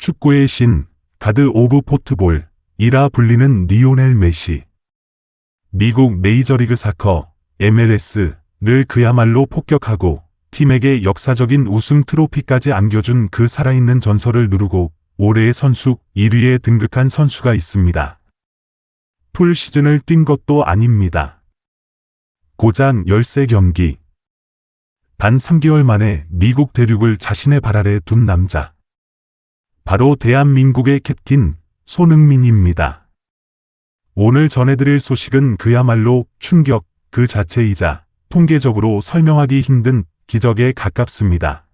축구의 신, 가드 오브 포트볼이라 불리는 리오넬 메시. 미국 메이저리그 사커, MLS를 그야말로 폭격하고 팀에게 역사적인 우승 트로피까지 안겨준 그 살아있는 전설을 누르고 올해의 선수 1위에 등극한 선수가 있습니다. 풀 시즌을 뛴 것도 아닙니다. 고작 13경기. 단 3개월 만에 미국 대륙을 자신의 발 아래 둔 남자. 바로 대한민국의 캡틴 손흥민입니다. 오늘 전해드릴 소식은 그야말로 충격 그 자체이자 통계적으로 설명하기 힘든 기적에 가깝습니다.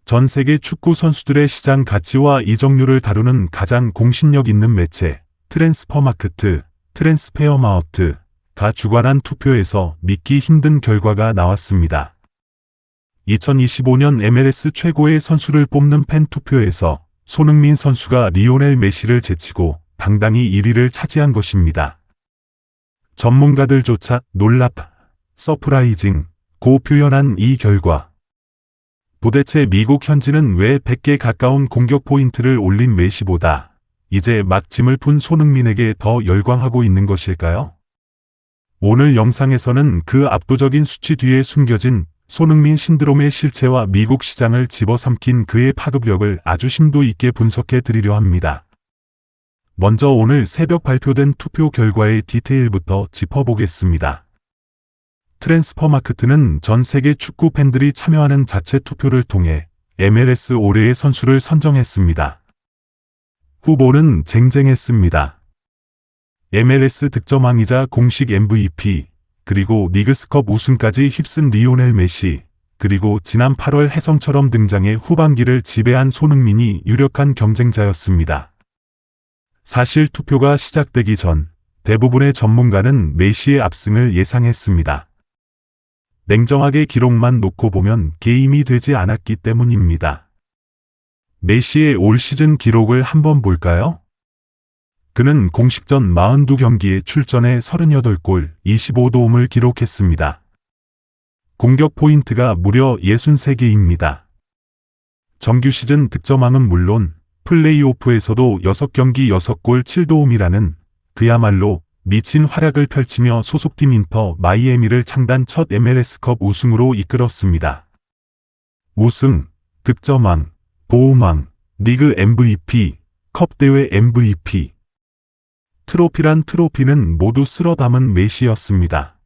전 세계 축구 선수들의 시장 가치와 이적률을 다루는 가장 공신력 있는 매체 트랜스퍼마크트, 트랜스페어마우트가 주관한 투표에서 믿기 힘든 결과가 나왔습니다. 2025년 MLS 최고의 선수를 뽑는 팬 투표에서 손흥민 선수가 리오넬 메시를 제치고 당당히 1위를 차지한 것입니다. 전문가들조차 서프라이징 고 표현한 이 결과. 도대체 미국 현지는 왜 100개 가까운 공격 포인트를 올린 메시보다 이제 막 짐을 푼 손흥민에게 더 열광하고 있는 것일까요? 오늘 영상에서는 그 압도적인 수치 뒤에 숨겨진 손흥민 신드롬의 실체와 미국 시장을 집어삼킨 그의 파급력을 아주 심도 있게 분석해 드리려 합니다. 먼저 오늘 새벽 발표된 투표 결과의 디테일부터 짚어보겠습니다. 트랜스퍼마크트는 전 세계 축구 팬들이 참여하는 자체 투표를 통해 MLS 올해의 선수를 선정했습니다. 후보는 쟁쟁했습니다. MLS 득점왕이자 공식 MVP, 그리고 리그스컵 우승까지 휩쓴 리오넬 메시, 그리고 지난 8월 혜성처럼 등장해 후반기를 지배한 손흥민이 유력한 경쟁자였습니다. 사실 투표가 시작되기 전 대부분의 전문가는 메시의 압승을 예상했습니다. 냉정하게 기록만 놓고 보면 게임이 되지 않았기 때문입니다. 메시의 올 시즌 기록을 한번 볼까요? 그는 공식전 42경기에 출전해 38골, 25도움을 기록했습니다. 공격 포인트가 무려 63개입니다. 정규 시즌 득점왕은 물론 플레이오프에서도 6경기 6골 7도움이라는 그야말로 미친 활약을 펼치며 소속팀 인터 마이애미를 창단 첫 MLS컵 우승으로 이끌었습니다. 우승, 득점왕, 도움왕, 리그 MVP, 컵대회 MVP. 트로피란 트로피는 모두 쓸어 담은 메시였습니다.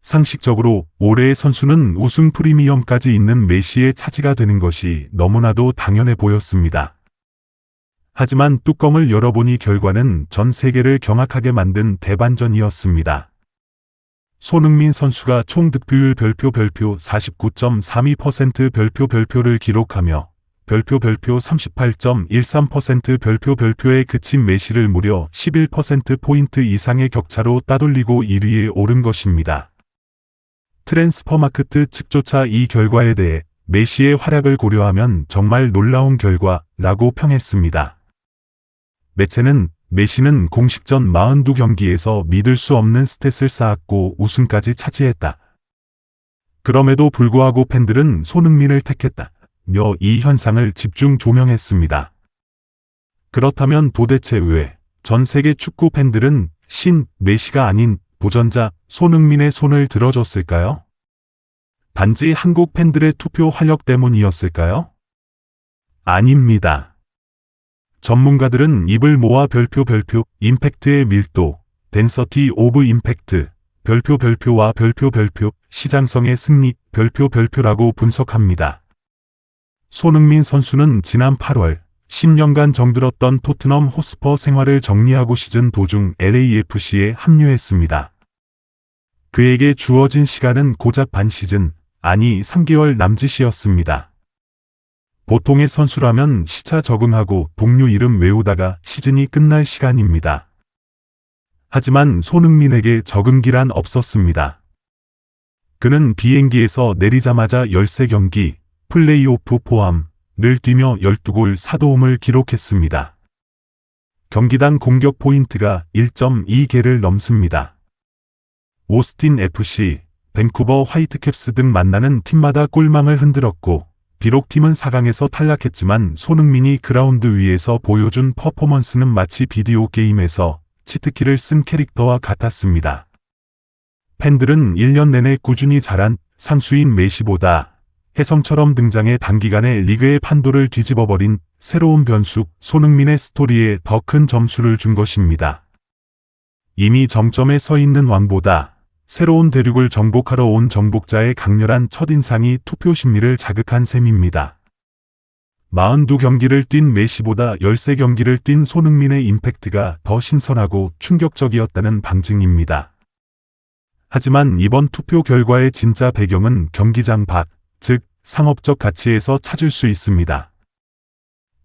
상식적으로 올해의 선수는 우승 프리미엄까지 있는 메시의 차지가 되는 것이 너무나도 당연해 보였습니다. 하지만 뚜껑을 열어보니 결과는 전 세계를 경악하게 만든 대반전이었습니다. 손흥민 선수가 총 득표율 별표 49.32% 별표를 기록하며 별표 38.13% 별표에 그친 메시를 무려 11%포인트 이상의 격차로 따돌리고 1위에 오른 것입니다. 트랜스퍼마크트 측조차 이 결과에 대해 메시의 활약을 고려하면 정말 놀라운 결과라고 평했습니다. 매체는 메시는 공식전 42경기에서 믿을 수 없는 스탯을 쌓았고 우승까지 차지했다. 그럼에도 불구하고 팬들은 손흥민을 택했다. 며 이 현상을 집중 조명했습니다. 그렇다면 도대체 왜 전 세계 축구 팬들은 신 메시가 아닌 도전자 손흥민의 손을 들어줬을까요? 단지 한국 팬들의 투표 활력 때문이었을까요? 아닙니다. 전문가들은 입을 모아 별표 임팩트의 밀도, 덴서티 오브 임팩트, 별표와 별표 시장성의 승리, 별표라고 분석합니다. 손흥민 선수는 지난 8월 10년간 정들었던 토트넘 호스퍼 생활을 정리하고 시즌 도중 LAFC에 합류했습니다. 그에게 주어진 시간은 고작 반 시즌, 아니 3개월 남짓이었습니다. 보통의 선수라면 시차 적응하고 동료 이름 외우다가 시즌이 끝날 시간입니다. 하지만 손흥민에게 적응기란 없었습니다. 그는 비행기에서 내리자마자 13경기, 플레이오프 포함을 뛰며 12골 4도움을 기록했습니다. 경기당 공격 포인트가 1.2개를 넘습니다. 오스틴 FC, 밴쿠버 화이트캡스 등 만나는 팀마다 골망을 흔들었고 비록 팀은 4강에서 탈락했지만 손흥민이 그라운드 위에서 보여준 퍼포먼스는 마치 비디오 게임에서 치트키를 쓴 캐릭터와 같았습니다. 팬들은 1년 내내 꾸준히 자란 상수인 메시보다 혜성처럼 등장해 단기간에 리그의 판도를 뒤집어버린 새로운 변수 손흥민의 스토리에 더 큰 점수를 준 것입니다. 이미 정점에 서 있는 왕보다 새로운 대륙을 정복하러 온 정복자의 강렬한 첫인상이 투표 심리를 자극한 셈입니다. 42경기를 뛴 메시보다 13경기를 뛴 손흥민의 임팩트가 더 신선하고 충격적이었다는 방증입니다. 하지만 이번 투표 결과의 진짜 배경은 경기장 밖, 즉 상업적 가치에서 찾을 수 있습니다.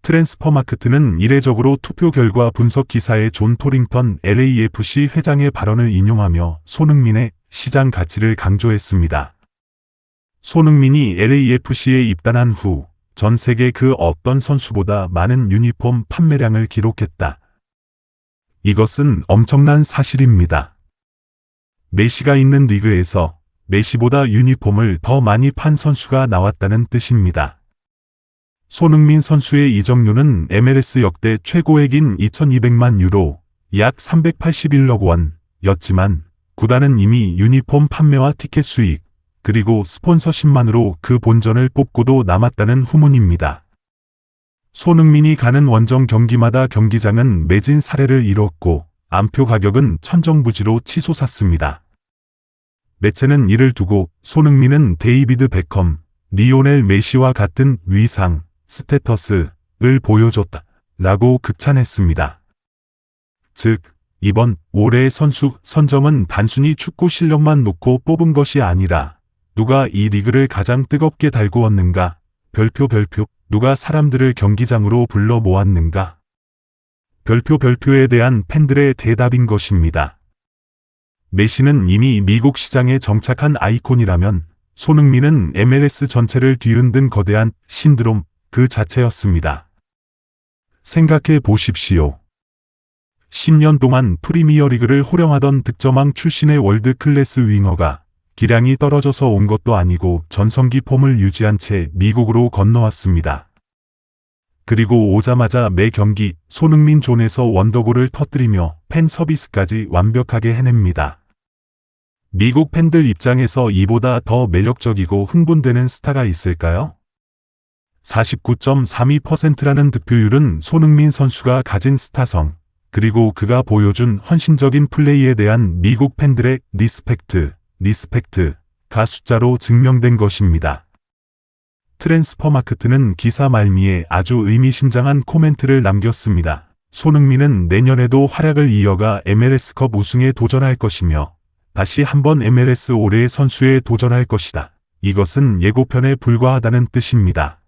트랜스퍼마크트는 이례적으로 투표 결과 분석 기사에 존 토링턴 LAFC 회장의 발언을 인용하며 손흥민의 시장 가치를 강조했습니다. 손흥민이 LAFC에 입단한 후 전 세계 그 어떤 선수보다 많은 유니폼 판매량을 기록했다. 이것은 엄청난 사실입니다. 메시가 있는 리그에서 메시보다 유니폼을 더 많이 판 선수가 나왔다는 뜻입니다. 손흥민 선수의 이적료는 MLS 역대 최고액인 2,200만 유로, 약 381억 원이었지만 구단은 이미 유니폼 판매와 티켓 수익, 그리고 스폰서십만으로 그 본전을 뽑고도 남았다는 후문입니다. 손흥민이 가는 원정 경기마다 경기장은 매진 사례를 이뤘고 안표 가격은 천정부지로 치솟았습니다. 매체는 이를 두고 손흥민은 데이비드 베컴, 리오넬 메시와 같은 위상, 스테터스를 보여줬다 라고 극찬했습니다. 즉, 이번 올해의 선수 선정은 단순히 축구 실력만 놓고 뽑은 것이 아니라 누가 이 리그를 가장 뜨겁게 달구었는가, 별표 누가 사람들을 경기장으로 불러 모았는가, 별표에 대한 팬들의 대답인 것입니다. 메시는 이미 미국 시장에 정착한 아이콘이라면 손흥민은 MLS 전체를 뒤흔든 거대한 신드롬 그 자체였습니다. 생각해 보십시오. 10년 동안 프리미어리그를 호령하던 득점왕 출신의 월드 클래스 윙어가 기량이 떨어져서 온 것도 아니고 전성기 폼을 유지한 채 미국으로 건너왔습니다. 그리고 오자마자 매 경기 손흥민 존에서 원더골을 터뜨리며 팬 서비스까지 완벽하게 해냅니다. 미국 팬들 입장에서 이보다 더 매력적이고 흥분되는 스타가 있을까요? 49.32%라는 득표율은 손흥민 선수가 가진 스타성, 그리고 그가 보여준 헌신적인 플레이에 대한 미국 팬들의 리스펙트가 숫자로 증명된 것입니다. 트랜스퍼마크트는 기사 말미에 아주 의미심장한 코멘트를 남겼습니다. 손흥민은 내년에도 활약을 이어가 MLS컵 우승에 도전할 것이며 다시 한번 MLS 올해의 선수에 도전할 것이다. 이것은 예고편에 불과하다는 뜻입니다.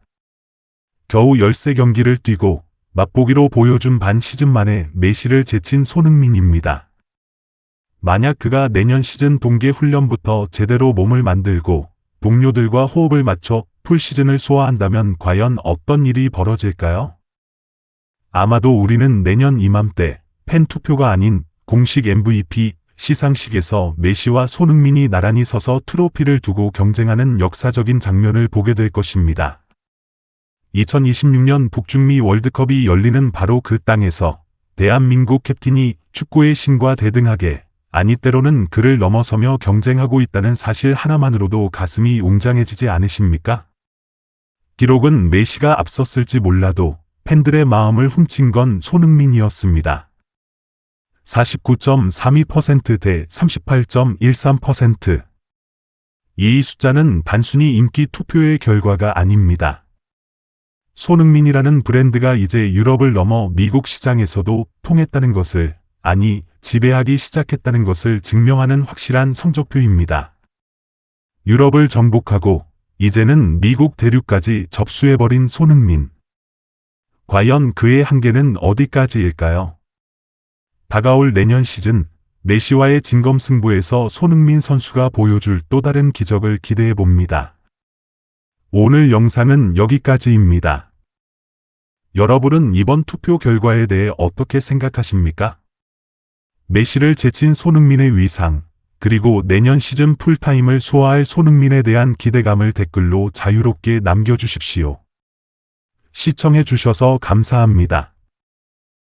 겨우 13경기를 뛰고 맛보기로 보여준 반 시즌 만에 메시를 제친 손흥민입니다. 만약 그가 내년 시즌 동계 훈련부터 제대로 몸을 만들고 동료들과 호흡을 맞춰 풀시즌을 소화한다면 과연 어떤 일이 벌어질까요? 아마도 우리는 내년 이맘때 팬 투표가 아닌 공식 MVP 시상식에서 메시와 손흥민이 나란히 서서 트로피를 두고 경쟁하는 역사적인 장면을 보게 될 것입니다. 2026년 북중미 월드컵이 열리는 바로 그 땅에서 대한민국 캡틴이 축구의 신과 대등하게, 아니 때로는 그를 넘어서며 경쟁하고 있다는 사실 하나만으로도 가슴이 웅장해지지 않으십니까? 기록은 메시가 앞섰을지 몰라도 팬들의 마음을 훔친 건 손흥민이었습니다. 49.32% 대 38.13%. 이 숫자는 단순히 인기 투표의 결과가 아닙니다. 손흥민이라는 브랜드가 이제 유럽을 넘어 미국 시장에서도 통했다는 것을, 아니 지배하기 시작했다는 것을 증명하는 확실한 성적표입니다. 유럽을 정복하고 이제는 미국 대륙까지 접수해버린 손흥민. 과연 그의 한계는 어디까지일까요? 다가올 내년 시즌 메시와의 진검승부에서 손흥민 선수가 보여줄 또 다른 기적을 기대해봅니다. 오늘 영상은 여기까지입니다. 여러분은 이번 투표 결과에 대해 어떻게 생각하십니까? 메시를 제친 손흥민의 위상, 그리고 내년 시즌 풀타임을 소화할 손흥민에 대한 기대감을 댓글로 자유롭게 남겨주십시오. 시청해 주셔서 감사합니다.